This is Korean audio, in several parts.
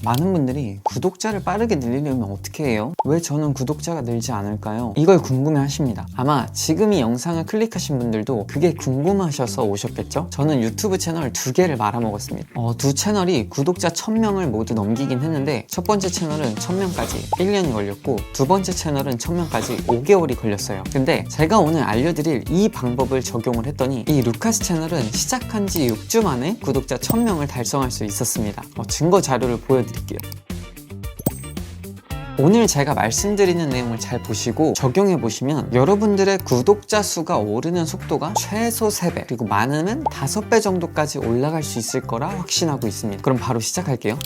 많은 분들이 구독자를 빠르게 늘리려면 어떻게 해요? 왜 저는 구독자가 늘지 않을까요? 이걸 궁금해 하십니다. 아마 지금 이 영상을 클릭하신 분들도 그게 궁금하셔서 오셨겠죠? 저는 유튜브 채널 2개를 말아먹었습니다. 두 채널이 구독자 1000명을 모두 넘기긴 했는데 첫 번째 채널은 1000명까지 1년이 걸렸고 두 번째 채널은 1000명까지 5개월이 걸렸어요. 근데 제가 오늘 알려드릴 이 방법을 적용을 했더니 이 루카스 채널은 시작한 지 6주 만에 구독자 1000명을 달성할 수 있었습니다. 증거 자료를 보여드릴게요. 오늘 제가 말씀드리는 내용을 잘 보시고 적용해 보시면 여러분들의 구독자 수가 오르는 속도가 최소 3배 그리고 많으면 5배 정도까지 올라갈 수 있을 거라 확신하고 있습니다. 그럼 바로 시작할게요.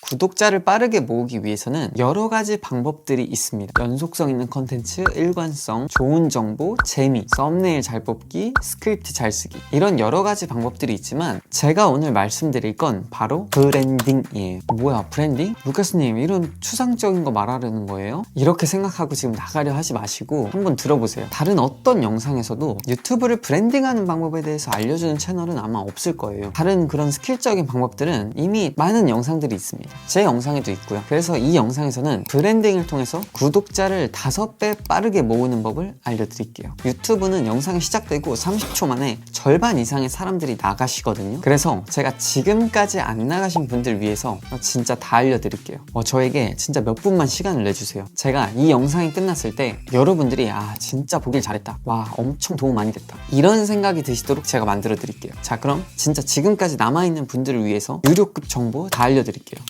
구독자를 빠르게 모으기 위해서는 여러 가지 방법들이 있습니다. 연속성 있는 컨텐츠, 일관성, 좋은 정보, 재미, 썸네일 잘 뽑기, 스크립트 잘 쓰기 이런 여러 가지 방법들이 있지만 제가 오늘 말씀드릴 건 바로 브랜딩이에요. 뭐야 브랜딩? 루카스님 이런 추상적인 거 말하려는 거예요? 이렇게 생각하고 지금 나가려 하지 마시고 한번 들어보세요. 다른 어떤 영상에서도 유튜브를 브랜딩하는 방법에 대해서 알려주는 채널은 아마 없을 거예요. 다른 그런 스킬적인 방법들은 이미 많은 영상들이 있습니다. 제 영상에도 있고요. 그래서 이 영상에서는 브랜딩을 통해서 구독자를 5배 빠르게 모으는 법을 알려드릴게요. 유튜브는 영상이 시작되고 30초 만에 절반 이상의 사람들이 나가시거든요. 그래서 제가 지금까지 안 나가신 분들 위해서 진짜 다 알려드릴게요. 저에게 진짜 몇 분만 시간을 내주세요. 제가 이 영상이 끝났을 때 여러분들이 진짜 보길 잘했다, 와 엄청 도움 많이 됐다, 이런 생각이 드시도록 제가 만들어 드릴게요. 자, 그럼 진짜 지금까지 남아있는 분들을 위해서 유료급 정보 다 알려드릴게요.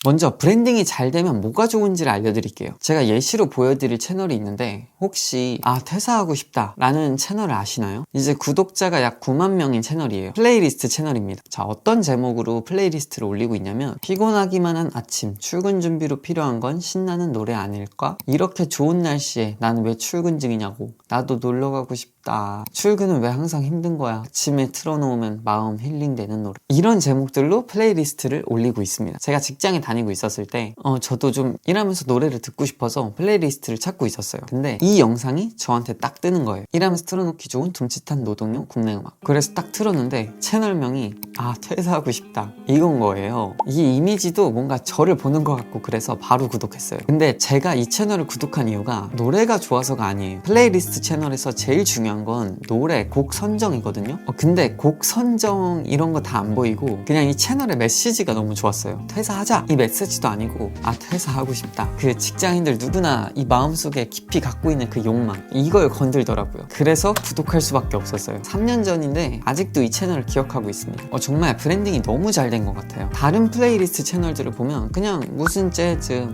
먼저 브랜딩이 잘 되면 뭐가 좋은지를 알려드릴게요. 제가 예시로 보여드릴 채널이 있는데 혹시 퇴사하고 싶다 라는 채널을 아시나요? 이제 구독자가 약 9만 명인 채널이에요. 플레이리스트 채널입니다. 자, 어떤 제목으로 플레이리스트를 올리고 있냐면 피곤하기만 한 아침, 출근 준비로 필요한 건 신나는 노래 아닐까? 이렇게 좋은 날씨에 나는 왜 출근 중이냐고, 나도 놀러 가고 싶다, 출근은 왜 항상 힘든 거야, 아침에 틀어놓으면 마음 힐링되는 노래, 이런 제목들로 플레이리스트를 올리고 있습니다. 제가 직장에 다니고 있었을 때 저도 좀 일하면서 노래를 듣고 싶어서 플레이리스트를 찾고 있었어요. 근데 이 영상이 저한테 딱 뜨는 거예요. 일하면서 틀어놓기 좋은 둠칫한 노동요 국내 음악. 그래서 딱 틀었는데 채널명이 퇴사하고 싶다 이건 거예요. 이 이미지도 뭔가 저를 보는 것 같고 그래서 바로 구독했어요. 근데 제가 이 채널을 구독한 이유가 노래가 좋아서가 아니에요. 플레이리스트 채널에서 제일 중요한 건 노래, 곡 선정이거든요. 근데 곡 선정 이런 거 다 안 보이고 그냥 이 채널의 메시지가 너무 좋았어요. 퇴사하자 이 메시지도 아니고 퇴사하고 싶다, 그 직장인들 누구나 이 마음속에 깊이 갖고 있는 그 욕망, 이걸 건들더라고요. 그래서 구독할 수밖에 없었어요. 3년 전인데 아직도 이 채널을 기억하고 있습니다. 정말 브랜딩이 너무 잘 된 것 같아요. 다른 플레이리스트 채널들을 보면 그냥 무슨 재즈,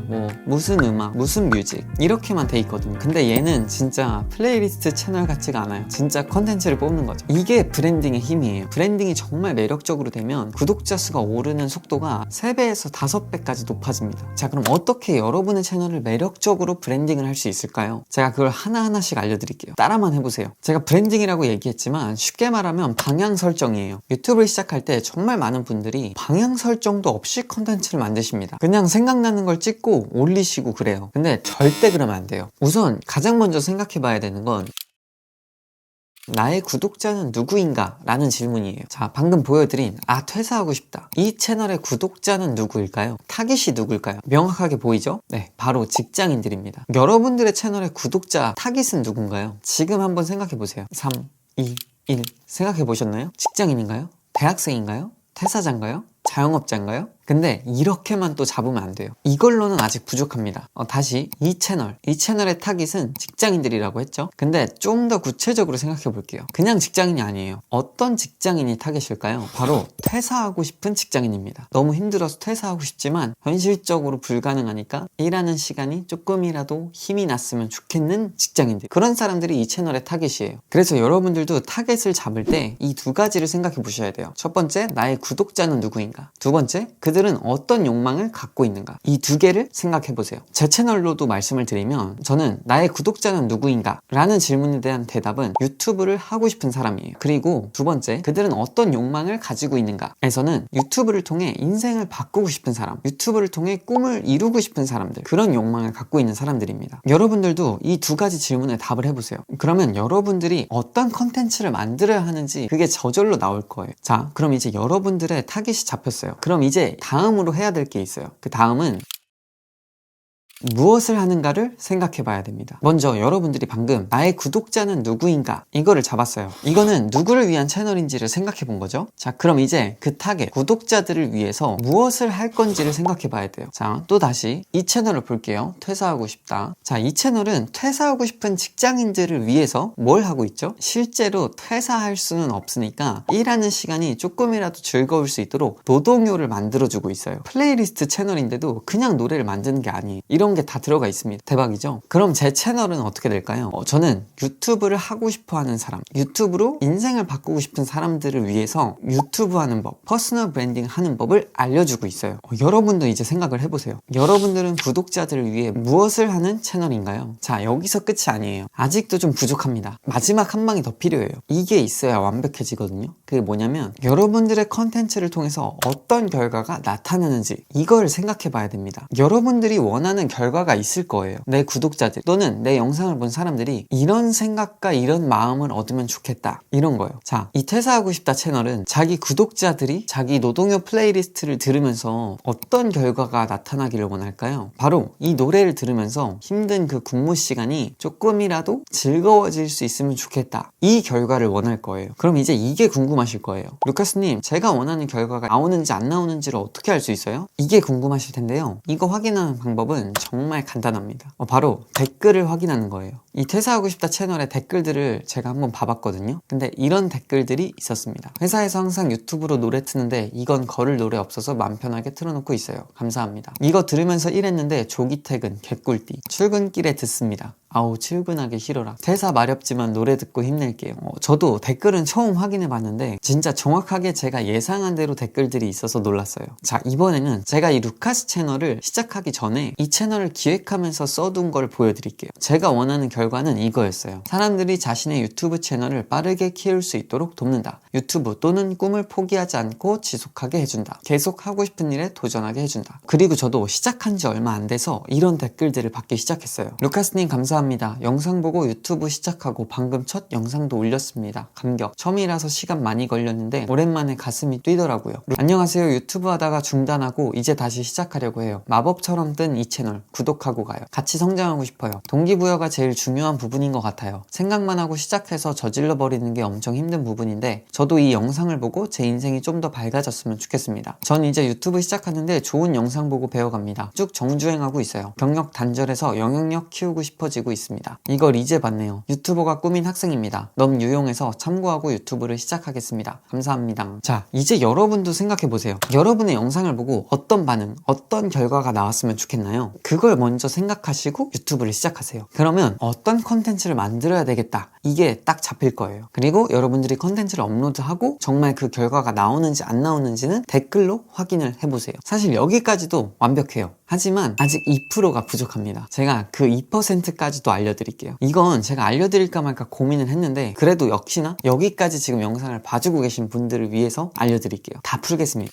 무슨 음악, 무슨 뮤직 이렇게만 돼 있거든요. 근데 얘는 진짜 플레이리스트 채널 같지가 않아요. 진짜 컨텐츠를 뽑는 거죠. 이게 브랜딩의 힘이에요. 브랜딩이 정말 매력적으로 되면 구독자 수가 오르는 속도가 3배에서 5배까지 높아집니다. 자, 그럼 어떻게 여러분의 채널을 매력적으로 브랜딩을 할 수 있을까요? 제가 그걸 하나하나씩 알려드릴게요. 따라만 해보세요. 제가 브랜딩이라고 얘기했지만 쉽게 말하면 방향 설정이에요. 유튜브를 시작할 때 정말 많은 분들이 방향 설정도 없이 컨텐츠를 만드십니다. 그냥 생각나는 걸 찍고 올리시고 그래요. 근데 절대 그러면 안 돼요. 우선 가장 먼저 생각해 봐야 되는 건 나의 구독자는 누구인가? 라는 질문이에요. 자, 방금 보여드린 퇴사하고 싶다, 이 채널의 구독자는 누구일까요? 타깃이 누구일까요? 명확하게 보이죠? 네, 바로 직장인들입니다. 여러분들의 채널의 구독자 타깃은 누군가요? 지금 한번 생각해보세요. 3, 2, 1 생각해보셨나요? 직장인인가요? 대학생인가요? 퇴사자인가요? 자영업자인가요? 근데 이렇게만 또 잡으면 안 돼요. 이걸로는 아직 부족합니다. 다시 이 채널의 타깃은 직장인들이라고 했죠? 근데 좀 더 구체적으로 생각해 볼게요. 그냥 직장인이 아니에요. 어떤 직장인이 타깃일까요? 바로 퇴사하고 싶은 직장인입니다. 너무 힘들어서 퇴사하고 싶지만 현실적으로 불가능하니까 일하는 시간이 조금이라도 힘이 났으면 좋겠는 직장인들, 그런 사람들이 이 채널의 타깃이에요. 그래서 여러분들도 타깃을 잡을 때 이 두 가지를 생각해 보셔야 돼요. 첫 번째, 나의 구독자는 누구인가? 두 번째, 그들 그들은 어떤 욕망을 갖고 있는가, 이 두 개를 생각해 보세요. 제 채널로도 말씀을 드리면 저는 나의 구독자는 누구인가? 라는 질문에 대한 대답은 유튜브를 하고 싶은 사람이에요. 그리고 두 번째, 그들은 어떤 욕망을 가지고 있는가 에서는 유튜브를 통해 인생을 바꾸고 싶은 사람, 유튜브를 통해 꿈을 이루고 싶은 사람들, 그런 욕망을 갖고 있는 사람들입니다. 여러분들도 이 두 가지 질문에 답을 해보세요. 그러면 여러분들이 어떤 컨텐츠를 만들어야 하는지 그게 저절로 나올 거예요. 자, 그럼 이제 여러분들의 타깃이 잡혔어요. 그럼 이제 다음으로 해야 될 게 있어요. 그 다음은 무엇을 하는가를 생각해 봐야 됩니다. 먼저 여러분들이 방금 나의 구독자는 누구인가 이거를 잡았어요. 이거는 누구를 위한 채널인지를 생각해 본 거죠. 자, 그럼 이제 그 타겟 구독자들을 위해서 무엇을 할 건지를 생각해 봐야 돼요. 자, 또 다시 이 채널을 볼게요. 퇴사하고 싶다. 자, 이 채널은 퇴사하고 싶은 직장인들을 위해서 뭘 하고 있죠? 실제로 퇴사할 수는 없으니까 일하는 시간이 조금이라도 즐거울 수 있도록 노동요를 만들어주고 있어요. 플레이리스트 채널인데도 그냥 노래를 만드는 게 아니에요. 이런 게 다 들어가 있습니다. 대박이죠? 그럼 제 채널은 어떻게 될까요? 저는 유튜브를 하고 싶어 하는 사람, 유튜브로 인생을 바꾸고 싶은 사람들을 위해서 유튜브 하는 법, 퍼스널 브랜딩 하는 법을 알려주고 있어요. 여러분도 이제 생각을 해보세요. 여러분들은 구독자들을 위해 무엇을 하는 채널인가요? 자, 여기서 끝이 아니에요. 아직도 좀 부족합니다. 마지막 한 방이 더 필요해요. 이게 있어야 완벽해지거든요. 그게 뭐냐면 여러분들의 컨텐츠를 통해서 어떤 결과가 나타나는지 이걸 생각해 봐야 됩니다. 여러분들이 원하는 결과가 있을 거예요. 내 구독자들 또는 내 영상을 본 사람들이 이런 생각과 이런 마음을 얻으면 좋겠다, 이런 거예요. 자, 이 퇴사하고 싶다 채널은 자기 구독자들이 자기 노동요 플레이리스트를 들으면서 어떤 결과가 나타나기를 원할까요? 바로 이 노래를 들으면서 힘든 그 근무 시간이 조금이라도 즐거워질 수 있으면 좋겠다, 이 결과를 원할 거예요. 그럼 이제 이게 궁금하실 거예요. 루카스님, 제가 원하는 결과가 나오는지 안 나오는지를 어떻게 알 수 있어요? 이게 궁금하실 텐데요. 이거 확인하는 방법은 정말 간단합니다. 바로 댓글을 확인하는 거예요. 이 퇴사하고 싶다 채널의 댓글들을 제가 한번 봐봤거든요. 근데 이런 댓글들이 있었습니다. 회사에서 항상 유튜브로 노래 트는데 이건 걸을 노래 없어서 맘 편하게 틀어놓고 있어요. 감사합니다. 이거 들으면서 일했는데 조기 퇴근 개꿀띠. 출근길에 듣습니다. 아우, 출근하기 싫어라. 퇴사 마렵지만 노래 듣고 힘낼게요. 저도 댓글은 처음 확인해 봤는데 진짜 정확하게 제가 예상한 대로 댓글들이 있어서 놀랐어요. 자, 이번에는 제가 이 루카스 채널을 시작하기 전에 이 채널을 기획하면서 써둔 걸 보여드릴게요. 제가 원하는 결과는 이거였어요. 사람들이 자신의 유튜브 채널을 빠르게 키울 수 있도록 돕는다. 유튜브 또는 꿈을 포기하지 않고 지속하게 해준다. 계속 하고 싶은 일에 도전하게 해준다. 그리고 저도 시작한 지 얼마 안 돼서 이런 댓글들을 받기 시작했어요. 루카스님 감사합니다. 영상 보고 유튜브 시작하고 방금 첫 영상도 올렸습니다. 감격. 처음이라서 시간 많이 걸렸는데 오랜만에 가슴이 뛰더라고요. 안녕하세요. 유튜브 하다가 중단하고 이제 다시 시작하려고 해요. 마법처럼 뜬 이 채널 구독하고 가요. 같이 성장하고 싶어요. 동기부여가 제일 중요한 부분인 것 같아요. 생각만 하고 시작해서 저질러 버리는 게 엄청 힘든 부분인데 저도 이 영상을 보고 제 인생이 좀 더 밝아졌으면 좋겠습니다. 전 이제 유튜브 시작하는데 좋은 영상 보고 배워갑니다. 쭉 정주행하고 있어요. 경력 단절해서 영향력 키우고 싶어지고 있습니다. 이걸 이제 봤네요. 유튜버가 꿈인 학생입니다. 너무 유용해서 참고하고 유튜브를 시작하겠습니다. 감사합니다. 자, 이제 여러분도 생각해보세요. 여러분의 영상을 보고 어떤 반응, 어떤 결과가 나왔으면 좋겠나요? 그걸 먼저 생각하시고 유튜브를 시작하세요. 그러면 어떤 컨텐츠를 만들어야 되겠다, 이게 딱 잡힐 거예요. 그리고 여러분들이 컨텐츠를 업로드하고 정말 그 결과가 나오는지 안 나오는지는 댓글로 확인을 해보세요. 사실 여기까지도 완벽해요. 하지만 아직 2%가 부족합니다. 제가 그 2%까지도 알려드릴게요. 이건 제가 알려드릴까 말까 고민을 했는데 그래도 역시나 여기까지 지금 영상을 봐주고 계신 분들을 위해서 알려드릴게요. 다 풀겠습니다.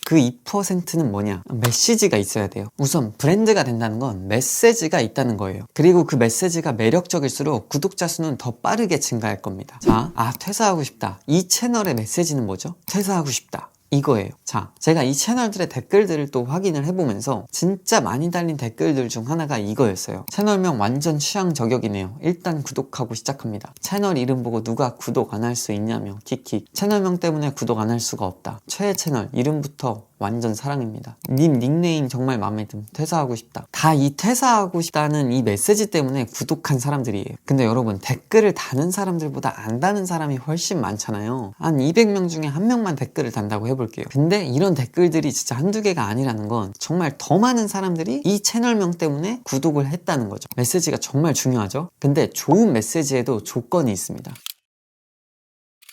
그 2%는 뭐냐? 메시지가 있어야 돼요. 우선 브랜드가 된다는 건 메시지가 있다는 거예요. 그리고 그 메시지가 매력적일수록 구독자 수는 더 빠르게 증가할 겁니다. 자, 퇴사하고 싶다. 이 채널의 메시지는 뭐죠? 퇴사하고 싶다. 이거예요. 자, 제가 이 채널들의 댓글들을 또 확인을 해보면서 진짜 많이 달린 댓글들 중 하나가 이거였어요. 채널명 완전 취향 저격이네요. 일단 구독하고 시작합니다. 채널 이름 보고 누가 구독 안 할 수 있냐며 킥킥. 채널명 때문에 구독 안 할 수가 없다. 최애 채널 이름부터 완전 사랑입니다. 님 닉네임 정말 마음에 듦. 퇴사하고 싶다. 다 이 퇴사하고 싶다는 이 메시지 때문에 구독한 사람들이에요. 근데 여러분, 댓글을 다는 사람들보다 안 다는 사람이 훨씬 많잖아요. 한 200명 중에 1명만 댓글을 단다고 해볼게요. 근데 이런 댓글들이 진짜 한두 개가 아니라는 건 정말 더 많은 사람들이 이 채널명 때문에 구독을 했다는 거죠. 메시지가 정말 중요하죠. 근데 좋은 메시지에도 조건이 있습니다.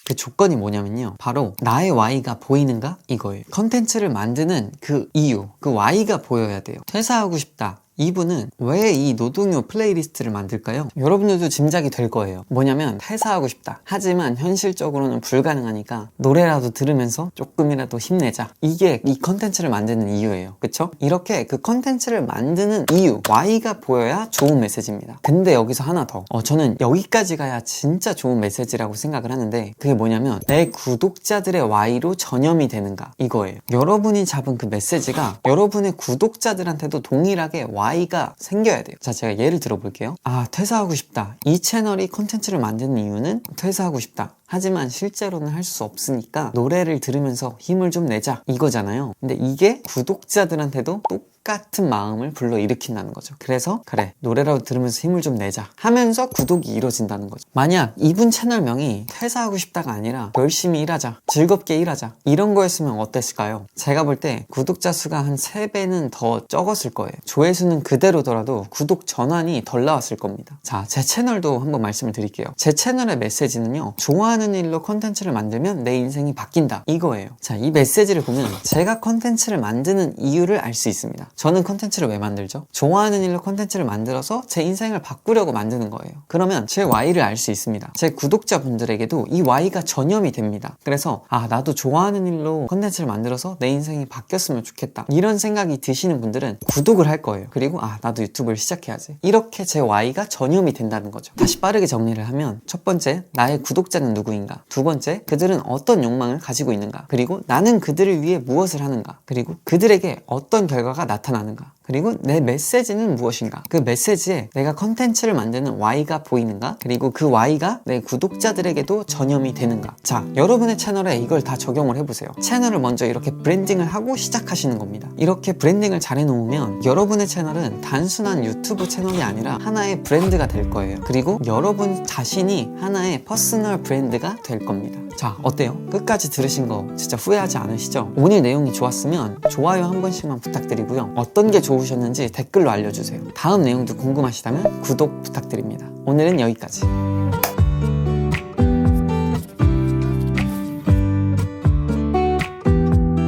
그 조건이 뭐냐면요, 바로 나의 Y가 보이는가? 이거예요. 컨텐츠를 만드는 그 이유, 그 Y가 보여야 돼요. 퇴사하고 싶다, 이분은 왜 이 노동요 플레이리스트를 만들까요? 여러분들도 짐작이 될 거예요. 뭐냐면 퇴사하고 싶다, 하지만 현실적으로는 불가능하니까 노래라도 들으면서 조금이라도 힘내자, 이게 이 컨텐츠를 만드는 이유예요. 그쵸? 이렇게 그 컨텐츠를 만드는 이유, Y가 보여야 좋은 메시지입니다. 근데 여기서 하나 더, 저는 여기까지 가야 진짜 좋은 메시지라고 생각을 하는데, 그게 뭐냐면 내 구독자들의 Y로 전염이 되는가, 이거예요. 여러분이 잡은 그 메시지가 여러분의 구독자들한테도 동일하게 Y가 생겨야 돼요. 자, 제가 예를 들어볼게요. 퇴사하고 싶다, 이 채널이 콘텐츠를 만드는 이유는 퇴사하고 싶다, 하지만 실제로는 할 수 없으니까 노래를 들으면서 힘을 좀 내자, 이거잖아요. 근데 이게 구독자들한테도 똑같은 마음을 불러일으킨다는 거죠. 그래서 그래, 노래라도 들으면서 힘을 좀 내자 하면서 구독이 이루어진다는 거죠. 만약 이분 채널명이 퇴사하고 싶다가 아니라 열심히 일하자, 즐겁게 일하자, 이런 거였으면 어땠을까요? 제가 볼 때 구독자 수가 한 3배는 더 적었을 거예요. 조회수는 그대로더라도 구독 전환이 덜 나왔을 겁니다. 자, 제 채널도 한번 말씀을 드릴게요. 제 채널의 메시지는요, 좋아하는 일로 컨텐츠를 만들면 내 인생이 바뀐다, 이거예요. 자, 이 메시지를 보면 제가 컨텐츠를 만드는 이유를 알 수 있습니다. 저는 컨텐츠를 왜 만들죠? 좋아하는 일로 컨텐츠를 만들어서 제 인생을 바꾸려고 만드는 거예요. 그러면 제 Y를 알 수 있습니다. 제 구독자분들에게도 이 Y가 전염이 됩니다. 그래서 나도 좋아하는 일로 컨텐츠를 만들어서 내 인생이 바뀌었으면 좋겠다, 이런 생각이 드시는 분들은 구독을 할 거예요. 그리고 나도 유튜브를 시작해야지, 이렇게 제 Y가 전염이 된다는 거죠. 다시 빠르게 정리를 하면, 첫 번째, 나의 구독자는 누구인가? 두 번째, 그들은 어떤 욕망을 가지고 있는가? 그리고 나는 그들을 위해 무엇을 하는가? 그리고 그들에게 어떤 결과가 나타나는가? 그리고 내 메시지는 무엇인가? 그 메시지에 내가 컨텐츠를 만드는 Y가 보이는가? 그리고 그 Y가 내 구독자들에게도 전염이 되는가? 자, 여러분의 채널에 이걸 다 적용을 해보세요. 채널을 먼저 이렇게 브랜딩을 하고 시작하시는 겁니다. 이렇게 브랜딩을 잘 해놓으면 여러분의 채널은 단순한 유튜브 채널이 아니라 하나의 브랜드가 될 거예요. 그리고 여러분 자신이 하나의 퍼스널 브랜드가 될 겁니다. 자, 어때요? 끝까지 들으신 거 진짜 후회하지 않으시죠? 오늘 내용이 좋았으면 좋아요 한 번씩만 부탁드리고요. 어떤 게 좋으셨는지 댓글로 알려주세요. 다음 내용도 궁금하시다면 구독 부탁드립니다. 오늘은 여기까지.